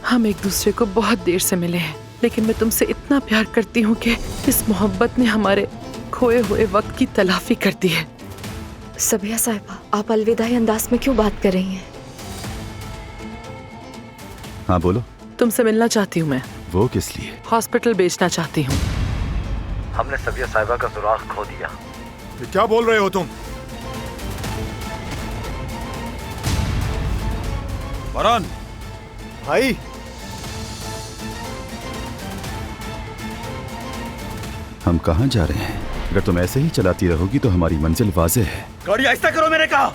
हम एक दूसरे को बहुत देर से मिले हैं, लेकिन मैं तुमसे इतना प्यार करती हूँ कि इस मोहब्बत ने हमारे खोए हुए वक्त की तलाफी कर दी है। सबिया साहिबा, आप अलविदाई अंदाज में क्यों बात कर रही हैं? हाँ बोलो। तुमसे मिलना चाहती हूँ मैं। वो किस लिए? हॉस्पिटल बेचना चाहती हूँ। हमने सबिया साहिबा का सुराग खो दिया। ये क्या बोल रहे हो तुम? फरहान भाई, हम कहाँ जा रहे हैं? अगर तुम ऐसे ही चलाती रहोगी तो हमारी मंजिल वाज़ेह है। गाड़ी ऐसा करो मैंने कहा।